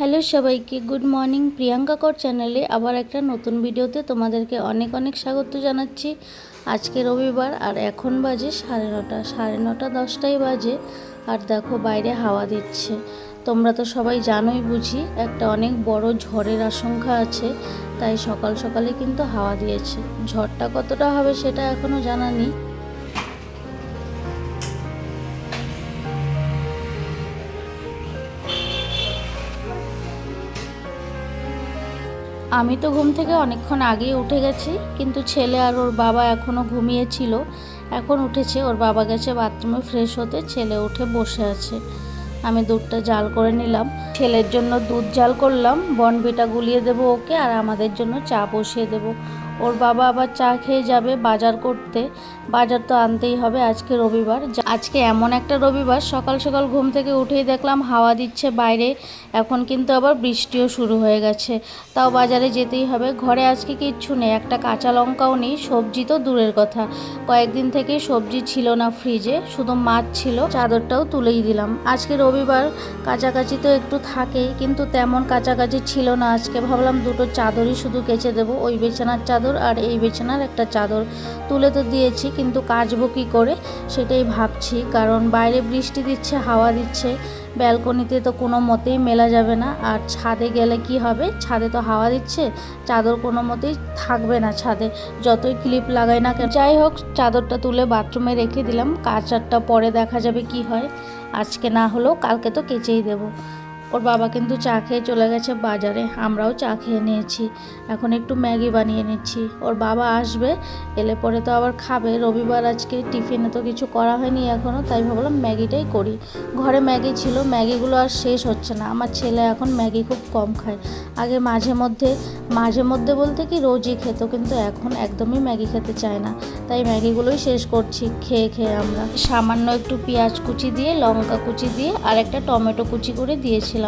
Hello সবাইকে, good morning. Priyanka কর চ্যানেলে আবার একটা নতুন ভিডিওতে তোমাদেরকে অনেক অনেক স্বাগত জানাচ্ছি। আজকে রবিবার আর এখন বাজে 9:30, 9:30 10টাই বাজে। আর দেখো বাইরে হাওয়া দিচ্ছে। তোমরা তো সবাই জানোই বুঝি, একটা অনেক বড় ঝড়ের আশঙ্কা আছে, তাই সকাল সকালে কিন্তু হাওয়া দিয়েছে। ঝড়টা কতটা হবে সেটা এখনও জানা নেই। আমি তো ঘুম থেকে অনেকক্ষণ আগেই উঠে গেছি, কিন্তু ছেলে আর ওর বাবা এখনও ঘুমিয়েছিল। এখন উঠেছে, ওর বাবা গেছে বাথরুমে ফ্রেশ হতে, ছেলে উঠে বসে আছে। আমি দুধটা জাল করে নিলাম, ছেলের জন্য দুধ জাল করলাম, বর্নভিটা গুলিয়ে দেবো ওকে, আর আমাদের জন্য চা বসিয়ে দেবো। ওর বাবা আবার চা খেয়ে যাবে বাজার করতে। বাজার তো আনতেই হবে, আজকে রবিবার। আজকে এমন একটা রবিবার, সকাল সকাল ঘুম থেকে উঠেই দেখলাম হাওয়া দিচ্ছে বাইরে। এখন কিন্তু আবার বৃষ্টিও শুরু হয়ে গেছে, তাও বাজারে যেতেই হবে। ঘরে আজকে কিচ্ছু নেই, একটা কাঁচা লঙ্কাও নেই, সবজি তো দূরের কথা। কয়েকদিন থেকেই সবজি ছিল না ফ্রিজে, শুধু মাছ ছিল। চাদরটাও তুলেই দিলাম। আজকে রবিবার, কাচাকাচি তো একটু থাকেই, কিন্তু তেমন কাচাকাচি ছিল না আজকে। ভাবলাম দুটো চাদরই শুধু কেচে দেবো, ওই বিছানার চাদর আর এই বিছানার একটা চাদর। তুলে তো দিয়েছি, কিন্তু কাচবো কী করে সেটাই ভাবছি, কারণ বাইরে বৃষ্টি দিচ্ছে, হাওয়া দিচ্ছে। ব্যালকনিতে তো কোনো মতেই মেলা যাবে না, আর ছাদে গেলে কি হবে, ছাদে তো হাওয়া দিচ্ছে, চাদর কোনো মতেই থাকবে না ছাদে, যতই ক্লিপ লাগাই না কেন। যাই হোক, চাদরটা তুলে বাথরুমে রেখে দিলাম, কাচারটা পরে দেখা যাবে কি হয়। আজকে না হলেও কালকে তো কেচেই দেবো। ওর বাবা কিন্তু চা খেয়ে চলে গেছে বাজারে, আমরাও চা খেয়ে নিয়েছি। এখন একটু ম্যাগি বানিয়ে নিচ্ছি, ওর বাবা আসবে, এলে পরে তো আবার খাবে। রবিবার আজকে টিফিনে তো কিছু করা হয়নি এখনও, তাই ভাবলাম ম্যাগিটাই করি। ঘরে ম্যাগি ছিল, ম্যাগিগুলো আর শেষ হচ্ছে না। আমার ছেলে এখন ম্যাগি খুব কম খায়। আগে মাঝে মধ্যে বলতে কি রোজই খেত, কিন্তু এখন একদমই ম্যাগি খেতে চায় না। তাই ম্যাগিগুলোই শেষ করছি খেয়ে খেয়ে আমরা। সামান্য একটু পেঁয়াজ কুচি দিয়ে, লঙ্কা কুচি দিয়ে, আর একটা টমেটো কুচি করে দিয়েছিলাম।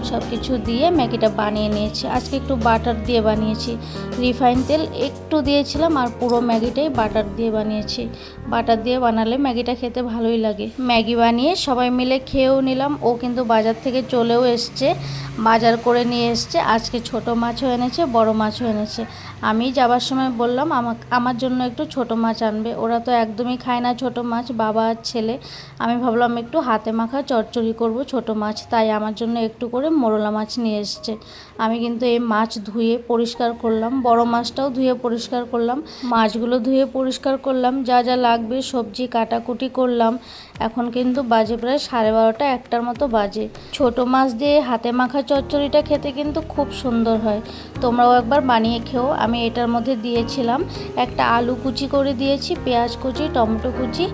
সব কিছু দিয়ে ম্যাগিটা বানিয়ে নিয়েছি। আজকে একটু বাটার দিয়ে বানিয়েছি, রিফাইন তেল একটু দিয়েছিলাম, আর পুরো ম্যাগিটাই বাটার দিয়ে বানিয়েছি। বাটার দিয়ে বানালে ম্যাগিটা খেতে ভালোই লাগে। ম্যাগি বানিয়ে সবাই মিলে খেয়েও নিলাম। ও কিন্তু বাজার থেকে চলেও এসছে, বাজার করে নিয়ে এসছে। আজকে ছোট মাছও এনেছে, বড় মাছও এনেছে। আমি যাবার সময় বললাম আমার জন্য একটু ছোট মাছ আনবে, ওরা তো একদমই খায় না ছোট মাছ, বাবা আর ছেলে। আমি ভাবলাম একটু হাতে মাখা চচ্চড়ি করব ছোট মাছ, তাই আমার জন্য একটু করে মোরলা মাছ নিয়ে এসছে। আমি কিন্তু এই মাছ ধুয়ে পরিষ্কার করলাম, বড় মাছটাও ধুয়ে পরিষ্কার করলাম, মাছগুলো ধুয়ে পরিষ্কার করলাম, যা যা লাগবে সবজি কাটাকুটি করলাম। এখন কিন্তু বাজে প্রায় 12:30, 1টার মতো বাজে। ছোট মাছ দিয়ে হাতে মাখা চচ্চড়িটা খেতে কিন্তু খুব সুন্দর হয়, তোমরাও একবার বানিয়ে খেও। আমি এটার মধ্যে দিয়েছিলাম একটা আলু কুচি করে দিয়েছি, পেঁয়াজ কুচি, টমেটো কুচি,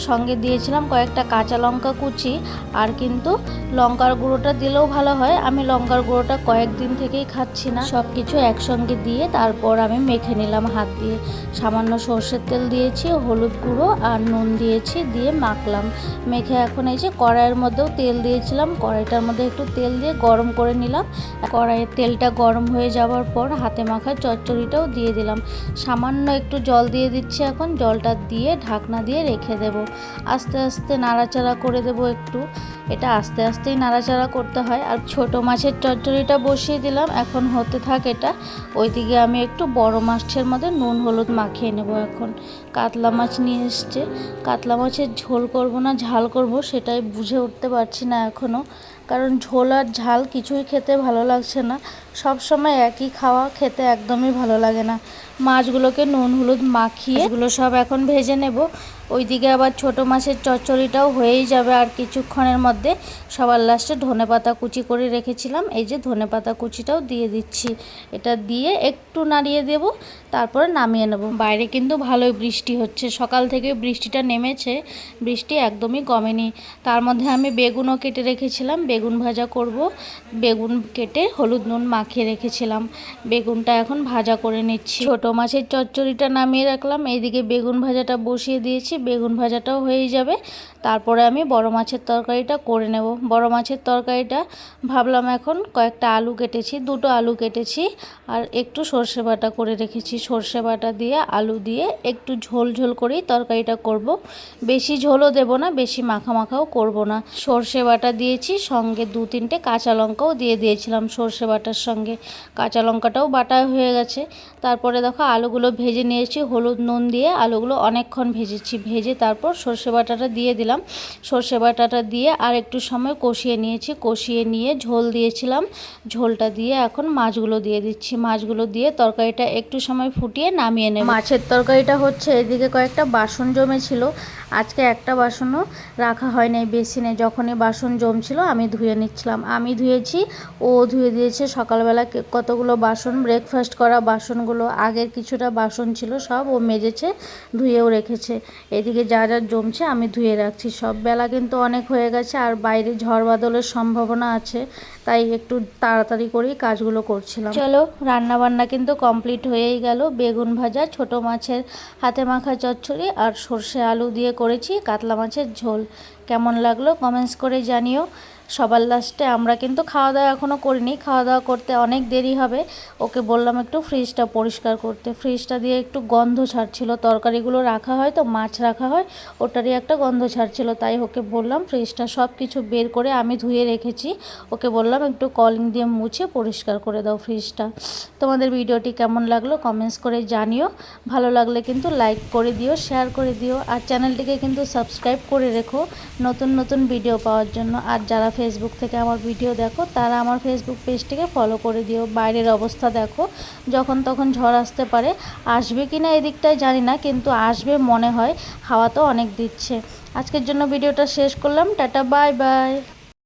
সঙ্গে দিয়েছিলাম কয়েকটা কাঁচা লঙ্কা কুচি। আর কিন্তু লঙ্কার গুঁড়োটা দিলেও ভালো হয়, আমি লঙ্কার গুঁড়োটা কয়েকদিন থেকেই খাচ্ছি না। সব কিছু একসঙ্গে দিয়ে তারপর আমি মেখে নিলাম হাত দিয়ে। সামান্য সর্ষের তেল দিয়েছি, হলুদ গুঁড়ো আর নুন দিয়েছি, দিয়ে মাখলাম। মেখে এখন এই যে কড়াইয়ের মধ্যেও তেল দিয়েছিলাম, কড়াইটার মধ্যে একটু তেল দিয়ে গরম করে নিলাম। কড়াইয়ের তেলটা গরম হয়ে যাওয়ার পর হাতে মাখা চচ্চড়িটাও দিয়ে দিলাম। সামান্য একটু জল দিয়ে দিচ্ছি, এখন জলটা দিয়ে ঢাকনা দিয়ে রেখে দেব। আস্তে আস্তে নাড়াচাড়া করে দেব একটু, এটা আস্তে আস্তেই নাড়াচাড়া করতে হয়। আর ছোট মাছের চচ্চড়িটা বসিয়ে দিলাম, এখন হতে থাক এটা। ওইদিকে আমি একটু বড় মাছের মধ্যে নুন হলুদ মাখিয়ে নেব। এখন কাতলা মাছ নিয়ে এসছে, কাতলা মাছের ঝোল করব না ঝাল করব সেটাই বুঝে উঠতে পারছি না এখনও, কারণ ঝোল আর ঝাল কিছুই খেতে ভালো লাগছে না। সব সময় একই খাওয়া খেতে একদমই ভালো লাগে না। মাছগুলোকে নুন হলুদ মাখিয়ে এগুলো সব এখন ভেজে নেব। ওইদিকে আবার ছোট মাছের চচ্চড়িটাও হয়েই যাবে আর কিছুক্ষণের মধ্যে। সবার লাস্টে ধনেপাতা কুচি করে রেখেছিলাম, এই যে ধনেপাতা কুচিটাও দিয়ে দিচ্ছি। এটা দিয়ে একটু নাড়িয়ে দেব, তারপরে নামিয়ে নেব। বাইরে কিন্তু ভালোই বৃষ্টি হচ্ছে, সকাল থেকে বৃষ্টিটা নেমেছে, বৃষ্টি একদমই কমেনি। তার মধ্যে আমি বেগুনও কেটে রেখেছিলাম, বেগুন ভাজা করব। বেগুন কেটে হলুদ নুন মাখিয়ে রেখেছিলাম, বেগুনটা এখন ভাজা করে নিচ্ছি। ছোট মাছের চচ্চড়িটা নামিয়ে রাখলাম, এইদিকে বেগুন ভাজাটা বসিয়ে দিয়েছি। বেগুন ভাজাটাও হয়ে যাবে। তারপরে আমি বড় মাছের তরকারিটা করে নেব। বড় মাছের তরকারিটা ভাবলাম এখন কয়েকটা আলু কেটেছি, 2টো আলু কেটেছি আর একটু সর্ষে বাটা করে রেখেছি। সর্ষে বাটা দিয়ে আলু দিয়ে একটু ঝোল ঝোল করেই তরকারিটা করব। বেশি ঝোলও দেব না, বেশি মাখা মাখাও করব না। সর্ষে বাটা দিয়েছি, সঙ্গে 2-3টে কাঁচা লঙ্কাও দিয়ে দিয়েছিলাম সর্ষে বাটার সঙ্গে। কাঁচা লঙ্কাটাও বাটা হয়ে গেছে। তারপরে দেখো আলুগুলো ভেজে নিয়েছি হলুদ নুন দিয়ে। আলুগুলো অনেকক্ষণ ভেজেছি, ভেজে তারপর সর্ষে বাটাটা দিয়ে দিলাম। সর্ষে বাটাটা দিয়ে আর একটু সময় কষিয়ে নিয়েছি। কষিয়ে নিয়ে ঝোল দিয়েছিলাম, ঝোলটা দিয়ে এখন মাছগুলো দিয়ে দিচ্ছি। মাছগুলো দিয়ে তরকারিটা একটু সময় ফুটিয়ে নামিয়ে নেব। মাছের তরকারিটা হচ্ছে, এদিকে কয়েকটা বাসন জমেছিল। আজকে একটা বাসনও রাখা হয় নাই বেসিনে। যখনই বাসন জমছিল আমি ধুয়ে নিচ্ছিলাম। আমি ধুয়েছি, ও ধুয়ে দিয়েছে। সকালবেলা কতগুলো বাসন, ব্রেকফাস্ট করা বাসনগুলো, আগের কিছুটা বাসন ছিল সব ও মেজেছে, ধুয়েও রেখেছে। এদিকে যা যা জমছে আমি ধুয়ে রাখছি সব। বেলা কিন্তু অনেক হয়ে গেছে আর বাইরে ঝড় বাদলের সম্ভাবনা আছে, তাই একটু তাড়াতাড়ি করেই কাজগুলো করছিলাম। চলো, রান্নাবান্না কিন্তু কমপ্লিট হয়েই গেল। বেগুন ভাজা, ছোট মাছের হাতে মাখা চচ্চড়ি আর সর্ষে আলু দিয়ে করেছি কাতলা মাছের ঝোল। কেমন লাগলো কমেন্টস করে জানিও। সবার লাস্টে আমরা কিন্তু খাওয়া দাওয়া এখনও করিনি, খাওয়া দাওয়া করতে অনেক দেরি হবে। ওকে বললাম একটু ফ্রিজটা পরিষ্কার করতে। ফ্রিজটা দিয়ে একটু গন্ধ ছাড়ছিল, তরকারিগুলো রাখা হয় তো, মাছ রাখা হয়, ওটারই একটা গন্ধ ছাড়ছিল। তাই ওকে বললাম ফ্রিজটা সব কিছু বের করে আমি ধুয়ে রেখেছি। ওকে বললাম একটু কলিং দিয়ে মুছে পরিষ্কার করে দাও ফ্রিজটা। তোমাদের ভিডিওটি কেমন লাগলো কমেন্টস করে জানিও। ভালো লাগলে কিন্তু লাইক করে দিও, শেয়ার করে দিও আর চ্যানেলটিকে কিন্তু সাবস্ক্রাইব করে রেখো নতুন নতুন ভিডিও পাওয়ার জন্য। আর যারা ফেসবুক থেকে আমার ভিডিও দেখো তারা আমার ফেসবুক পেজটিকে ফলো করে দিও। বাইরের অবস্থা দেখো, যখন তখন ঝড় আসতে পারে। আসবে কি না এদিকটায় জানি না, কিন্তু আসবে মনে হয়, হাওয়া তো অনেক দিচ্ছে। আজকের জন্য ভিডিওটা শেষ করলাম। Tata, bye bye.